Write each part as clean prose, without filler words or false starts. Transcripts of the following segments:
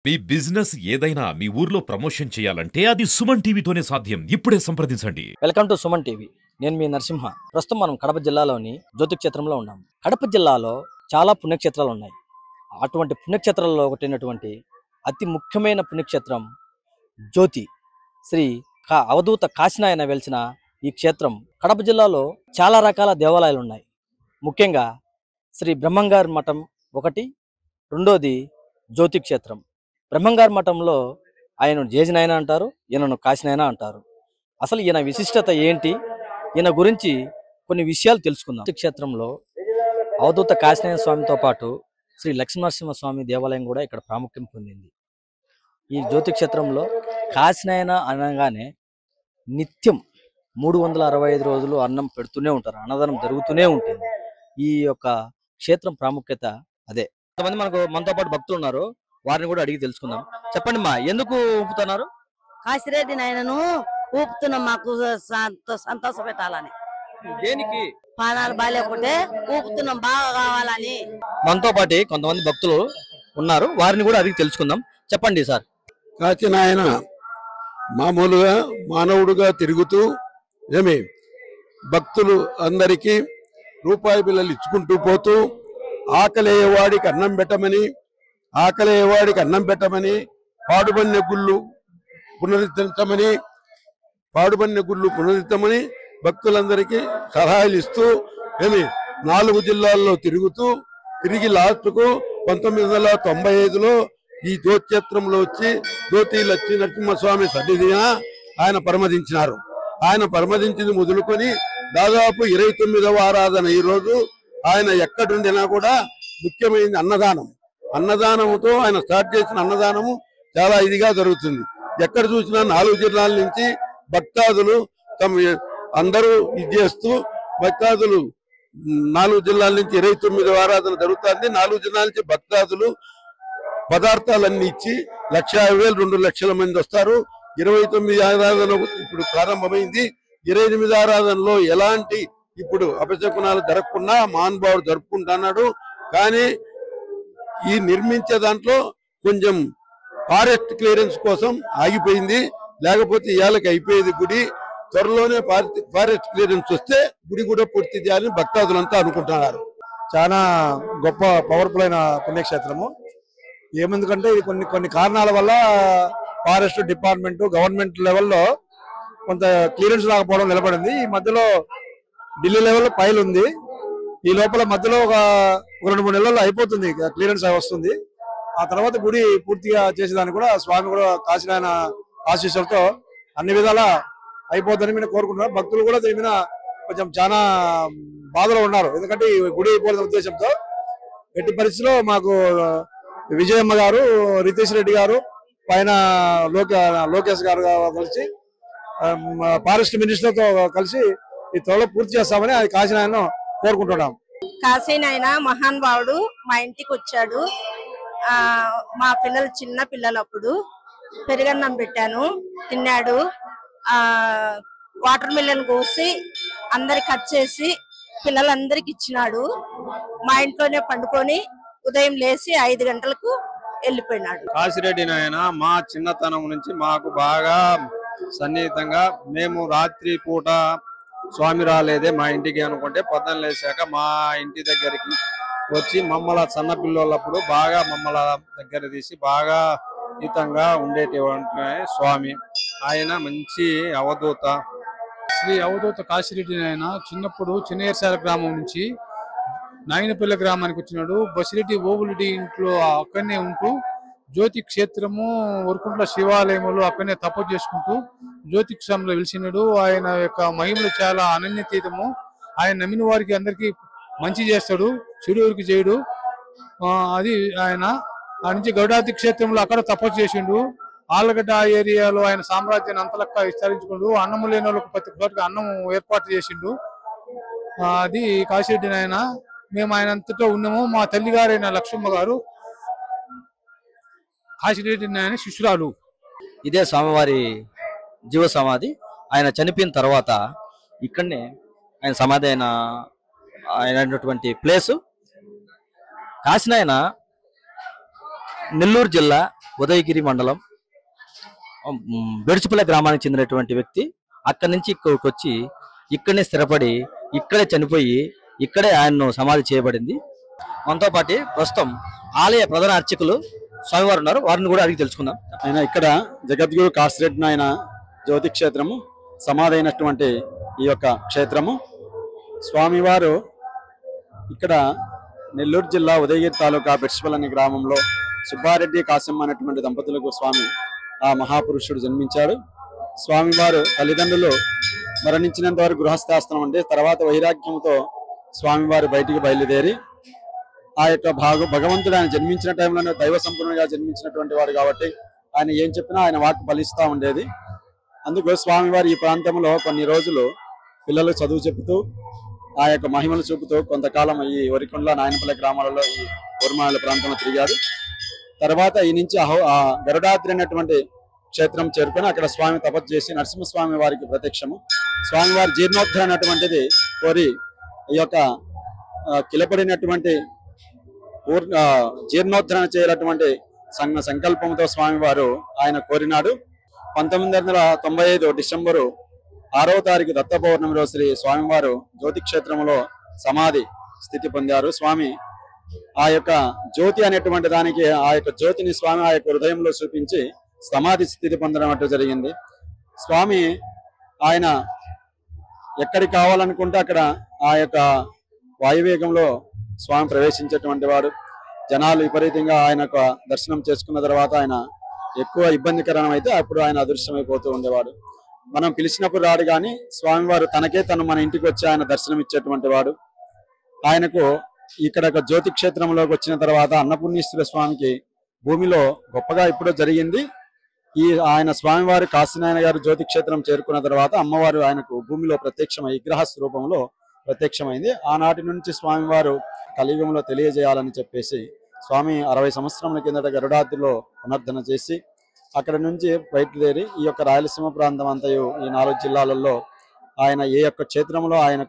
మీ business ఏదైనా మీ ఊర్లో promotion చేయాలంటే అది సుమన్ టీవీతోనే సాధ్యం. ఇప్పుడే సంప్రదించండి. Welcome to Suman TV. నేను మీ నరసింహ. ప్రస్తుతం మనం కడప జిల్లాలోని జ్యోతి క్షేత్రంలో ఉన్నాం. కడప జిల్లాలో చాలా పుణ్యక్షేత్రాలు ఉన్నాయి. అటువంటి పుణ్యక్షేత్రాల్లో ఒకటైనటువంటి అతి ముఖ్యమైన పుణ్యక్షేత్రం జ్యోతి శ్రీ అవధూత కాశీనాయన వెలిసిన ఈ క్షేత్రం కడప జిల్లాలో చాలా రకాల దేవాలయాలు ఉన్నాయి. ముఖ్యంగా శ్రీ బ్రహ్మంగారి మఠం ఒకటి, రెండోది జ్యోతి క్షేత్రం. బ్రహ్మంగారి మఠంలో ఆయన జేజినాయన అంటారు, ఈయనను కాశీనాయన అంటారు. అసలు ఈయన విశిష్టత ఏంటి, ఈయన గురించి కొన్ని విషయాలు తెలుసుకుందాం. క్షేత్రంలో అవధూత కాశీనాయన స్వామితో పాటు శ్రీ లక్ష్మీనరసింహ స్వామి దేవాలయం కూడా ఇక్కడ ప్రాముఖ్యం పొందింది. ఈ జ్యోతి క్షేత్రంలో కాశీనాయన అనగానే నిత్యం 365 రోజులు అన్నం పెడుతూనే ఉంటారు, అన్నదానం జరుగుతూనే ఉంటుంది. ఈ యొక్క క్షేత్రం ప్రాముఖ్యత అదే. కొంతమంది మనతో పాటు భక్తులు ఉన్నారు, వారిని కూడా అడిగి తెలుసుకుందాం. చెప్పండి మా, ఎందుకు ఊపుతున్నారు? కాశీరెడ్డి నాయనను ఊపుతున్నాం, మాకు సంతోష పెట్టాలని. దేనికి? పానాలు బాగాలేకుంటే ఊపుతున్నాం, బాగా కావాలని. మనతో పాటు కొంతమంది భక్తులు ఉన్నారు, వారిని కూడా అడిగి తెలుసుకుందాం. చెప్పండి సార్. కాశీనాయన మామూలుగా మానవుడుగా తిరుగుతూ భక్తులు అందరికీ రూపాయి బిళ్ళలు ఇచ్చుకుంటూ పోతూ ఆకలేవాడికి అన్నం పెట్టమని, పాడుబన్య గుళ్ళు పునరుద్ధరించమని భక్తులందరికీ సలహాలు ఇస్తూ 4 జిల్లాల్లో తిరిగి లాస్ట్కు 1995లో ఈ జ్యోతిక్షేత్రంలో వచ్చి జ్యోతి లక్ష్మీ నరసింహస్వామి సన్నిధిన ఆయన పరమదించినారు. ఆయన పరమదించింది మొదలుకొని దాదాపు 29వ ఆరాధన. ఈరోజు ఆయన ఎక్కడుండినా కూడా ముఖ్యమైనది అన్నదానంతో ఆయన స్టార్ట్ చేసిన అన్నదానము చాలా ఇదిగా జరుగుతుంది. ఎక్కడ చూసినా 4 జిల్లాల నుంచి భక్తాదులు అందరూ ఇది చేస్తూ, భక్తాదులు 4 జిల్లాల నుంచి 29వ ఆరాధన జరుగుతుంది. 4 జిల్లాల నుంచి భక్తాదులు పదార్థాలన్నీ ఇచ్చి 1,50,000 2 లక్షల మంది వస్తారు. 29 ఆరాధన ఇప్పుడు ప్రారంభమైంది. 28 ఆరాధనలో ఎలాంటి ఇప్పుడు అపశకునాలు జరగకుండా మహానుభావుడు జరుపుకుంటున్నాడు. కానీ ఈ నిర్మించే దాంట్లో కొంచెం ఫారెస్ట్ క్లియరెన్స్ కోసం ఆగిపోయింది, లేకపోతే ఇవాళకి అయిపోయేది గుడి. త్వరలోనే ఫారెస్ట్ క్లియరెన్స్ వస్తే గుడి కూడా పూర్తి చేయాలని భక్తాదులంతా అనుకుంటున్నారు. చాలా గొప్ప పవర్ఫుల్ అయిన పుణ్యక్షేత్రము. ఏమెందుకంటే ఇది కొన్ని కారణాల వల్ల ఫారెస్ట్ డిపార్ట్మెంట్ గవర్నమెంట్ లెవెల్లో కొంత క్లియరెన్స్ రాకపోవడం నిలబడింది. ఈ మధ్యలో ఢిల్లీ లెవెల్లో ఫైల్ ఉంది. ఈ లోపల మధ్యలో ఒక 2-3 నెలల్లో అయిపోతుంది, క్లియరెన్స్ వస్తుంది. ఆ తర్వాత గుడి పూర్తిగా చేసేదాన్ని కూడా స్వామి కూడా కాశీనాయన ఆశీస్సులతో అన్ని విధాలా అయిపోతుందని మేము కోరుకుంటున్నాం. భక్తులు కూడా దీని మీద కొంచెం చాలా బాధలో ఉన్నారు, ఎందుకంటే ఈ గుడి అయిపోయిన ఉద్దేశంతో. ఎట్టి పరిస్థితిలో మాకు విజయమ్మ గారు, రితేష్ రెడ్డి గారు, పైన లోకేష్ గారు కలిసి ఫారెస్ట్ మినిస్టర్తో కలిసి ఈ త్వరలో పూర్తి చేస్తామని అది కాశీనాయన కోరుకుంటున్నాం. కాశీనాయన మహానుభావుడు మా ఇంటికి వచ్చాడు. మా పిల్లలు చిన్న పిల్లలప్పుడు పెరుగన్నం పెట్టాను, తిన్నాడు. వాటర్ మిలన్ కోసి అందరికి కట్ చేసి పిల్లలందరికి ఇచ్చినాడు. మా ఇంట్లోనే పండుకొని ఉదయం లేచి 5 గంటలకు వెళ్ళిపోయినాడు. కాశీరెడ్డి నాయన మా చిన్నతనం నుంచి మాకు బాగా సన్నిహితంగా, మేము రాత్రి పూట స్వామి రాలేదే మా ఇంటికి అనుకుంటే పొద్దున్న లేచాక మా ఇంటి దగ్గరికి వచ్చి మమ్మల్ని సన్న పిల్లలప్పుడు బాగా మమ్మల్ని దగ్గర తీసి బాగా హితంగా ఉండేటువంటి స్వామి. ఆయన మంచి అవధూత. శ్రీ అవధూత కాశీరెడ్డి నాయన చిన్నప్పుడు చిన్నయర్సాల గ్రామం నుంచి నాయనపల్లి గ్రామానికి వచ్చినాడు. బసిరెడ్డి ఓబులెడ్డి ఇంట్లో అక్కడనే ఉంటూ జ్యోతి క్షేత్రము వరకుంట్ల శివాలయములు అక్కడనే తపస్సు చేసుకుంటూ జ్యోతిక్షంలో వెలిసినాడు. ఆయన యొక్క మహిమలు చాలా అనన్యతీతము. ఆయన నమ్మిన వారికి అందరికీ మంచి చేస్తాడు, చెడు ఎవరికి చేయడు. అది ఆయన ఆ నుంచి గౌడాతి క్షేత్రంలో అక్కడ తపస్సు చేసిండు. ఆలగడ్డ ఏరియాలో ఆయన సామ్రాజ్యాన్ని అంతలక్క విస్తరించుకుంటూ అన్నము లేని వాళ్ళకు ప్రతి చోటకి అన్నం ఏర్పాటు చేసిండు. అది కాశీరెడ్డి నాయన. మేము ఆయన అంతటా ఉన్నాము. మా తల్లి గారైన లక్ష్మమ్మ గారు కాశీరెడ్డి నాయన శిష్యురాలు. ఇదే స్వామివారి జీవ సమాధి. ఆయన చనిపోయిన తర్వాత ఇక్కడనే ఆయన సమాధి అయినటువంటి ప్లేసు. కాశీనాయన నెల్లూరు జిల్లా ఉదయగిరి మండలం బెడుచుపల్లి గ్రామానికి చెందినటువంటి వ్యక్తి. అక్కడి నుంచి ఇక్కడికి వచ్చి ఇక్కడనే స్థిరపడి ఇక్కడే చనిపోయి ఇక్కడే ఆయన్ను సమాధి చేయబడింది. మనతో పాటు ప్రస్తుతం ఆలయ ప్రధాన అర్చకులు స్వామివారు ఉన్నారు. వారిని కూడా అడిగి తెలుసుకుందాం. ఆయన ఇక్కడ జగద్గురు కాశిరెడ్డి నాయన జ్యోతి క్షేత్రము సమాధి అయినటువంటి ఈ యొక్క క్షేత్రము. స్వామివారు ఇక్కడ నెల్లూరు జిల్లా ఉదయగిరి తాలూకా బెడ్స్పల్ అనే గ్రామంలో సుబ్బారెడ్డి కాశమ్మ అనేటువంటి దంపతులకు స్వామి ఆ మహాపురుషుడు జన్మించాడు. స్వామివారు తల్లిదండ్రులు మరణించినంత వరకు గృహస్థాశ్రమం అంటే తర్వాత వైరాగ్యంతో స్వామివారు బయటికి బయలుదేరి ఆ యొక్క భగవంతుడు ఆయన జన్మించిన టైంలోనే దైవ సంపూర్ణంగా జన్మించినటువంటి వాడు కాబట్టి ఆయన ఏం చెప్పినా ఆయన వాక్కు ఫలిస్తూ ఉండేది. అందుకు స్వామివారు ఈ ప్రాంతంలో కొన్ని రోజులు పిల్లలకు చదువు చెబుతూ ఆ యొక్క మహిమలు చూపుతూ కొంతకాలం ఈ వరికొండ నాయనపల్లి గ్రామాలలో ఈ ఊర్మాల ప్రాంతంలో తిరిగారు. తర్వాత ఈ నుంచి గరుడాద్రి అనేటువంటి క్షేత్రం చేరుకొని అక్కడ స్వామి తపస్సు చేసి నరసింహస్వామి వారికి ప్రత్యక్షము. స్వామివారి జీర్ణోద్ధరణ అనేటువంటిది కోరి ఈ యొక్క కిలపడినటువంటి జీర్ణోద్ధరణ చేయాలటువంటి సంకల్పంతో స్వామివారు ఆయన కోరినాడు. 1995 డిసెంబరు 6వ తారీఖు దత్త పౌర్ణమి రోజు శ్రీ స్వామివారు జ్యోతి క్షేత్రంలో సమాధి స్థితి పొందారు. స్వామి ఆ యొక్క జ్యోతి అనేటువంటి దానికి ఆ యొక్క జ్యోతిని స్వామి ఆ యొక్క హృదయంలో చూపించి సమాధి స్థితి పొందడం అట్టు జరిగింది. స్వామి ఆయన ఎక్కడికి కావాలనుకుంటే అక్కడ ఆ యొక్క వాయువేగంలో స్వామి ప్రవేశించేటువంటి వాడు. జనాలు విపరీతంగా ఆయన దర్శనం చేసుకున్న తర్వాత ఆయన ఎక్కువ ఇబ్బందికరం అయితే అప్పుడు ఆయన అదృశ్యమైపోతూ ఉండేవాడు. మనం పిలిచినప్పుడు రాడు కానీ స్వామివారు తనకే తను మన ఇంటికి వచ్చి ఆయన దర్శనం ఇచ్చేటువంటి వాడు. ఆయనకు ఇక్కడ జ్యోతి క్షేత్రంలోకి వచ్చిన తర్వాత అన్నపూర్ణేశ్వర స్వామికి భూమిలో గొప్పగా ఇప్పుడు జరిగింది. ఆయన స్వామివారి కాశీనారాయణ గారు జ్యోతి క్షేత్రం చేరుకున్న తర్వాత అమ్మవారు ఆయనకు భూమిలో ప్రత్యక్షమై విగ్రహ స్వరూపంలో ప్రత్యక్షమైంది. ఆనాటి నుంచి స్వామివారు కలియుగంలో తెలియజేయాలని చెప్పేసి స్వామి 60 సంవత్సరముల కిందట గరుడాద్రిలో పునర్ధన చేసి అక్కడ నుంచి బయలుదేరి ఈ యొక్క రాయలసీమ ప్రాంతం అంతయు ఈ 4 జిల్లాలలో ఆయన ఏ యొక్క క్షేత్రంలో ఆయన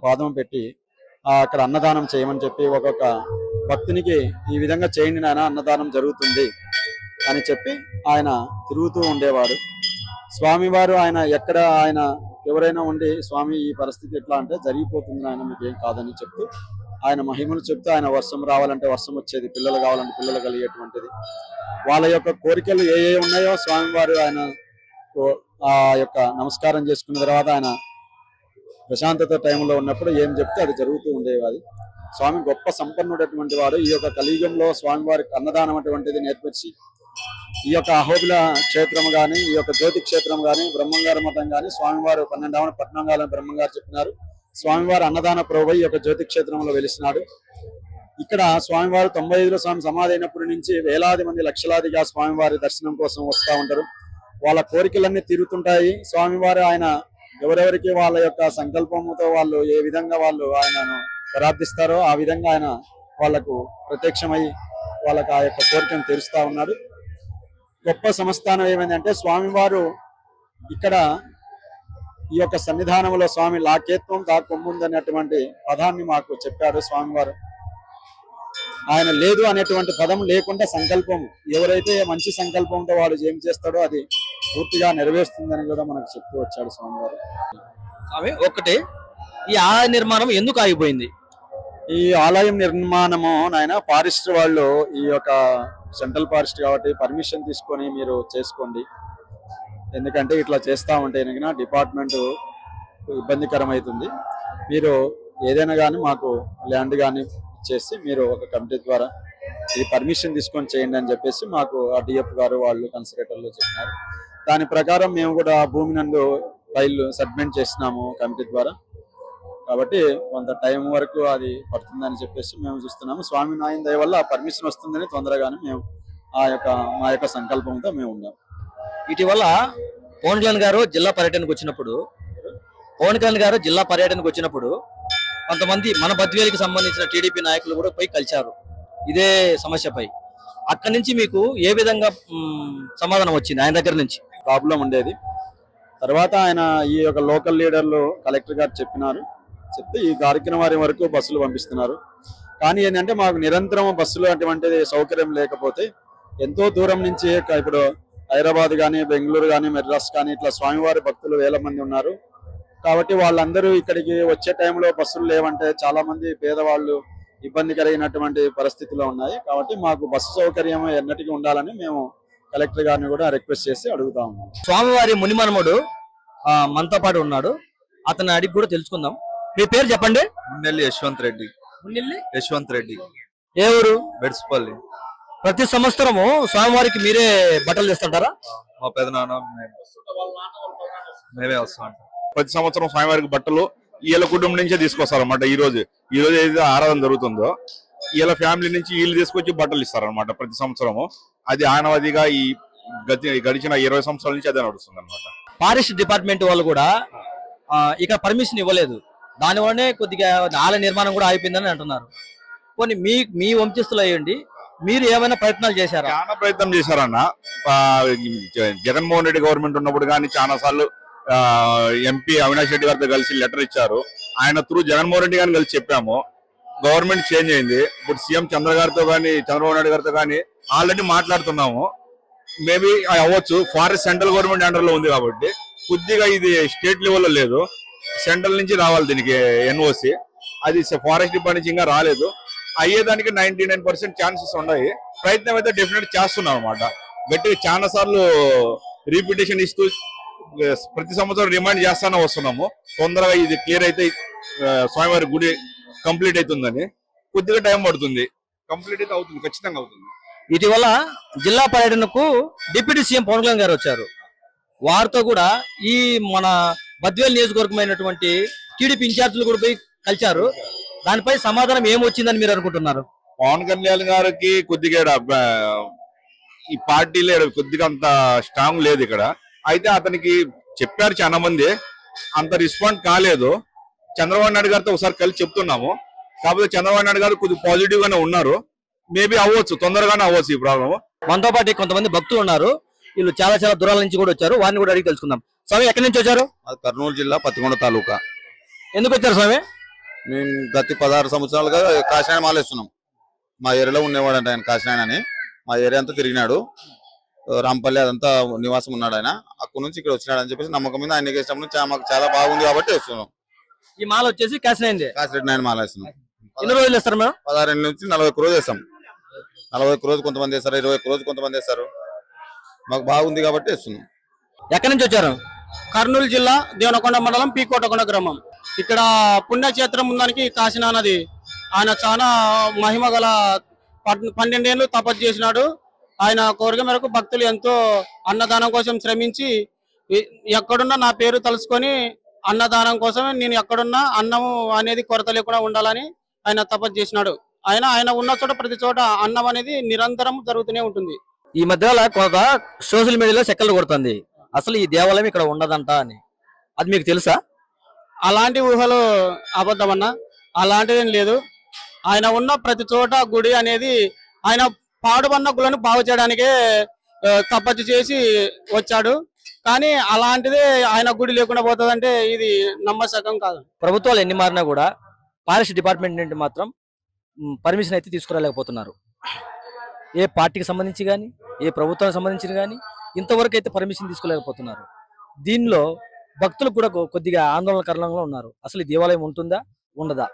పాదం పెట్టి అక్కడ అన్నదానం చేయమని చెప్పి ఒక్కొక్క భక్తునికి ఈ విధంగా చేయండి నాయన అన్నదానం జరుగుతుంది అని చెప్పి ఆయన తిరుగుతూ ఉండేవాడు. స్వామివారు ఆయన ఎక్కడ ఆయన ఎవరైనా ఉండి స్వామి ఈ పరిస్థితి ఎట్లా అంటే జరిగిపోతుంది ఆయన మీకు ఏం కాదని చెప్తూ ఆయన మహిమలు చెప్తూ ఆయన వర్షం రావాలంటే వర్షం వచ్చేది, పిల్లలు కావాలంటే పిల్లలు కలిగేటువంటిది. వాళ్ళ యొక్క కోరికలు ఏ ఉన్నాయో స్వామివారు ఆయన ఆ యొక్క నమస్కారం చేసుకున్న తర్వాత ఆయన ప్రశాంతత టైంలో ఉన్నప్పుడు ఏం చెప్తే అది జరుగుతూ ఉండేది. స్వామి గొప్ప సంపన్నుడటువంటి వాడు. ఈ యొక్క కలియుగంలో స్వామివారికి అన్నదానం అటువంటిది నేర్పించి ఈ యొక్క అహోబిల క్షేత్రం కానీ ఈ యొక్క జ్యోతి క్షేత్రం కానీ బ్రహ్మంగారి మఠం కానీ స్వామివారు 12వ పట్నంగాలని బ్రహ్మంగారు చెప్పినారు. స్వామివారు అన్నదాన ప్రభు ఈ యొక్క జ్యోతి క్షేత్రంలో వెలిసినాడు. ఇక్కడ స్వామివారు 95లో స్వామి సమాధి అయినప్పటి నుంచి వేలాది మంది లక్షలాదిగా స్వామివారి దర్శనం కోసం వస్తూ ఉంటారు. వాళ్ళ కోరికలన్నీ తీరుతుంటాయి. స్వామివారు ఆయన ఎవరెవరికి వాళ్ళ యొక్క సంకల్పంతో వాళ్ళు ఏ విధంగా వాళ్ళు ఆయనను ప్రార్థిస్తారో ఆ విధంగా ఆయన వాళ్లకు ప్రత్యక్షమై వాళ్ళకు ఆ యొక్క కోరికను తీరుస్తా ఉన్నాడు. గొప్ప సంస్థానం ఏమైందంటే స్వామివారు ఇక్కడ ఈ యొక్క సన్నిధానంలో స్వామి లాకేత్వం తా కొమ్ముందనేటువంటి పదాన్ని మాకు చెప్పాడు స్వామివారు. ఆయన లేదు అనేటువంటి పదం లేకుండా సంకల్పం ఎవరైతే మంచి సంకల్పంతో వాడు ఏం చేస్తాడో అది పూర్తిగా నెరవేరుస్తుందని కూడా మనకు చెప్తూ వచ్చాడు స్వామివారు. స్వామి ఒకటి ఈ ఆలయ నిర్మాణం ఎందుకు ఆగిపోయింది? ఈ ఆలయం నిర్మాణము నాయన ఫారెస్ట్ వాళ్ళు ఈ యొక్క సెంట్రల్ ఫారెస్ట్ కాబట్టి పర్మిషన్ తీసుకొని మీరు చేసుకోండి, ఎందుకంటే ఇట్లా చేస్తా ఉంటే డిపార్ట్మెంట్ ఇబ్బందికరం అవుతుంది, మీరు ఏదైనా కానీ మాకు ల్యాండ్ కానీ ఇచ్చేసి మీరు ఒక కమిటీ ద్వారా ఈ పర్మిషన్ తీసుకొని చేయండి అని చెప్పేసి మాకు ఆ డిఎఫ్ గారు వాళ్ళు కన్సల్టేటర్లు చెప్పినారు. దాని ప్రకారం మేము కూడా భూమి నందు ఫైల్ సబ్మిట్ చేసినాము కమిటీ ద్వారా. కాబట్టి కొంత టైం వరకు అది పడుతుందని చెప్పేసి మేము చూస్తున్నాము. స్వామి నాయన దయ వల్ల పర్మిషన్ వస్తుందని తొందరగానే మేము మా యొక్క సంకల్పంతో మేము ఉన్నాం. ఇటీవల పవన్ కళ్యాణ్ గారు జిల్లా పర్యటనకు వచ్చినప్పుడు కొంతమంది మన బద్వేలికి సంబంధించిన టీడీపీ నాయకులు కూడా పోయి కలిశారు ఇదే సమస్యపై. అక్కడి నుంచి మీకు ఏ విధంగా సమాధానం వచ్చింది ఆయన దగ్గర నుంచి? ప్రాబ్లం ఉండేది. తర్వాత ఆయన ఈ యొక్క లోకల్ లీడర్లు కలెక్టర్ గారు చెప్తే ఈ కార్యక్రమం వరకు బస్సులు పంపిస్తున్నారు. కానీ ఏంటంటే మాకు నిరంతరం బస్సులు అటువంటిది సౌకర్యం లేకపోతే ఎంతో దూరం నుంచి ఇప్పుడు హైదరాబాద్ కానీ, బెంగళూరు కానీ, మెడ్రాస్ కానీ ఇట్లా స్వామివారి భక్తులు వేల మంది ఉన్నారు. కాబట్టి వాళ్ళందరూ ఇక్కడికి వచ్చే టైంలో బస్సులు లేవంటే చాలా మంది పేదవాళ్ళు ఇబ్బంది కలిగినటువంటి పరిస్థితుల్లో ఉన్నాయి. కాబట్టి మాకు బస్సు సౌకర్యం ఎన్నటికీ ఉండాలని మేము కలెక్టర్ గారిని కూడా రిక్వెస్ట్ చేసి అడుగుతా ఉన్నాం. స్వామివారి మునిమనముడు మనతో పాటు ఉన్నాడు, అతని అడిగి కూడా తెలుసుకుందాం. మీ పేరు చెప్పండి. మున్నెల్లి యశ్వంత్ రెడ్డి. యశ్వంత్ రెడ్డి. ఏ ఊరు? బెడ్స్పల్లి. ప్రతి సంవత్సరము స్వామివారికి మీరే బట్టలు తెస్తుంటారా? మా పెదనాన్న మేమే వస్తాం. ప్రతి సంవత్సరం స్వామివారికి బట్టలు వీళ్ళ కుటుంబం నుంచే తీసుకొస్తారన్నమాట. ఈ రోజు ఏదైతే ఆరాధన జరుగుతుందో వీళ్ళ ఫ్యామిలీ నుంచి వీళ్ళు తీసుకొచ్చి బట్టలు ఇస్తారనమాట ప్రతి సంవత్సరము. అది ఆనవాదిగా ఈ గడిచిన 20 సంవత్సరాల నుంచి అదే నడుస్తుంది అనమాట. ఫారెస్ట్ డిపార్ట్మెంట్ వాళ్ళు కూడా ఇక్కడ పర్మిషన్ ఇవ్వలేదు, దానివల్లనే కొద్దిగా ఆలయ నిర్మాణం కూడా అయిపోయిందని అంటున్నారు. కొన్ని మీ వంశస్థులు అయ్యండి, మీరు ఏమైనా ప్రయత్నాలు చేశారా? చాలా ప్రయత్నం చేశారన్న. జగన్మోహన్ రెడ్డి గవర్నమెంట్ ఉన్నప్పుడు కానీ చాలా సార్లు ఎంపీ అవినాష్ రెడ్డి గారితో కలిసి లెటర్ ఇచ్చారు. ఆయన త్రూ జగన్మోహన్ రెడ్డి గారిని కలిసి చెప్పాము. గవర్నమెంట్ చేంజ్ అయింది. ఇప్పుడు సీఎం చంద్రబాబు నాయుడు గారితో కానీ ఆల్రెడీ మాట్లాడుతున్నాము. మేబీ అవ్వచ్చు. ఫారెస్ట్ సెంట్రల్ గవర్నమెంట్ అండర్ లో ఉంది కాబట్టి కొద్దిగా ఇది స్టేట్ లెవెల్లో లేదు, సెంట్రల్ నుంచి రావాలి దీనికి ఎన్ఓసి. అది ఫారెస్ట్ డిపార్ట్మెంట్ నుంచి ఇంకా రాలేదు. అయ్యేదానికి 99% ఛాన్సెస్ ఉన్నాయి. ప్రయత్నం అయితే డెఫినెట్ చేస్తున్నాం అనమాట. గట్టిగా చాలా సార్లు రిపిటేషన్ ఇస్తూ ప్రతి సంవత్సరం రిమైండ్ చేస్తానే వస్తున్నాము. తొందరగా ఇది క్లియర్ అయితే స్వామివారి గుడి కంప్లీట్ అవుతుందని. కొద్దిగా టైం పడుతుంది, కంప్లీట్ అయితే అవుతుంది, ఖచ్చితంగా అవుతుంది. ఇటీవల జిల్లా పర్యటనకు డిప్యూటీ సీఎం పవన్ కళ్యాణ్ గారు వచ్చారు. వారితో కూడా ఈ మన బద్వేల్ నియోజకవర్గమైనటువంటి టీడీపీ ఇన్ఛార్జీలు కూడా పోయి కలిశారు. దానిపై సమాధానం ఏమొచ్చిందని మీరు అనుకుంటున్నారు? పవన్ కళ్యాణ్ గారికి కొద్దిగా ఈ పార్టీలో కొద్దిగా అంత స్ట్రాంగ్ లేదు ఇక్కడ. అయితే అతనికి చెప్పారు చాలా మంది, అంత రెస్పాండ్ కాలేదు. చంద్రబాబు నాయుడు గారితో ఒకసారి కలిసి చెప్తున్నాము. కాకపోతే చంద్రబాబు నాయుడు గారు కొద్దిగా పాజిటివ్ గానే ఉన్నారు. మేబీ అవ్వచ్చు, తొందరగానే అవ్వచ్చు ఈ ప్రాబ్లమ్. మనతో పాటు కొంతమంది భక్తులు ఉన్నారు, వీళ్ళు చాలా దూరాల నుంచి కూడా వచ్చారు. వారిని కూడా అడిగి తెలుసుకుందాం. స్వామి, ఎక్కడి నుంచి వచ్చారు? కర్నూలు జిల్లా పత్తికొండ తాలూకా. ఎందుకు వచ్చారు స్వామి? మేము గత 16 సంవత్సరాలుగా కాశీనాయన మాలేస్తున్నాం. మా ఏరియాలో ఉండేవాడు అంటే ఆయన కాశీనాయన అని. మా ఏరియా అంతా తిరిగినాడు, రాంపల్లి అదంతా నివాసం ఉన్నాడు ఆయన. అక్కడి నుంచి ఇక్కడ వచ్చినాడు అని చెప్పేసి నమ్మకం మీద ఆయన ఇష్టం మాకు చాలా బాగుంది కాబట్టి వస్తున్నాం. ఈ మాల వచ్చేసి కాశీరెడ్డి నాయన మాల వేస్తున్నాం. ఎన్ని రోజులు వేస్తారు మేడం? 16 నుంచి 40 రోజు వేస్తాం. 40 రోజు కొంతమంది వేస్తారు, 20 రోజు కొంతమంది వేస్తారు. మాకు బాగుంది కాబట్టి వేస్తున్నాం. ఎక్కడి నుంచి వచ్చారు? కర్నూలు జిల్లా దేవనకొండ మండలం పీకోటకొండ గ్రామం. ఇక్కడ పుణ్యక్షేత్రం ఉందానికి కాశీనానది. ఆయన చాలా మహిమ గల 12 ఏళ్ళు తపస్సు చేసినాడు. ఆయన కోరిక మేరకు భక్తులు ఎంతో అన్నదానం కోసం శ్రమించి ఎక్కడున్నా నా పేరు తలుసుకొని అన్నదానం కోసమే నేను ఎక్కడున్నా అన్నము అనేది కొరత లేకుండా ఉండాలని ఆయన తపస్సు చేసినాడు. ఆయన ఉన్న చోట ప్రతి చోట అన్నం అనేది నిరంతరం జరుగుతూనే ఉంటుంది. ఈ మధ్యలో కొంత సోషల్ మీడియాలో చెక్కలు కొడుతుంది, అసలు ఈ దేవాలయం ఇక్కడ ఉండదంట అని. అది మీకు తెలుసా? అలాంటి ఊహలు అబద్ధమన్నా, అలాంటిదేం లేదు. ఆయన ఉన్న ప్రతి చోట గుడి అనేది ఆయన పాడుబన్న గుళ్ళను బాగు చేయడానికే తపస్సు చేసి వచ్చాడు. కానీ అలాంటిదే ఆయన గుడి లేకుండా పోతుందంటే ఇది నమ్మశకం కాదు. ప్రభుత్వాలు ఎన్ని మారినా కూడా ఫారెస్ట్ డిపార్ట్మెంట్ నుండి మాత్రం పర్మిషన్ అయితే తీసుకురాలేకపోతున్నారు. ఏ పార్టీకి సంబంధించి కానీ, ఏ ప్రభుత్వానికి సంబంధించి కానీ ఇంతవరకు అయితే పర్మిషన్ తీసుకోలేకపోతున్నారు. దీనిలో భక్తులు కూడా కొద్దిగా ఆందోళనకరంగా ఉన్నారు. అసలు ఈ దేవాలయం ఉంటుందా, ఉండదా,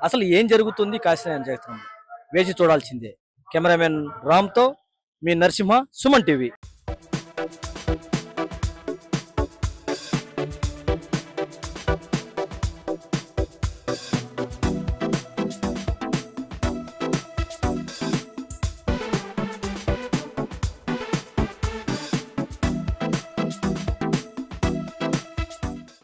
అసలు ఏం జరుగుతుంది కాశీనాయన క్షేత్రంలో వేచి చూడాల్సిందే. కెమెరామెన్ రామ్తో మీ నరసింహ, సుమన్ టీవీ.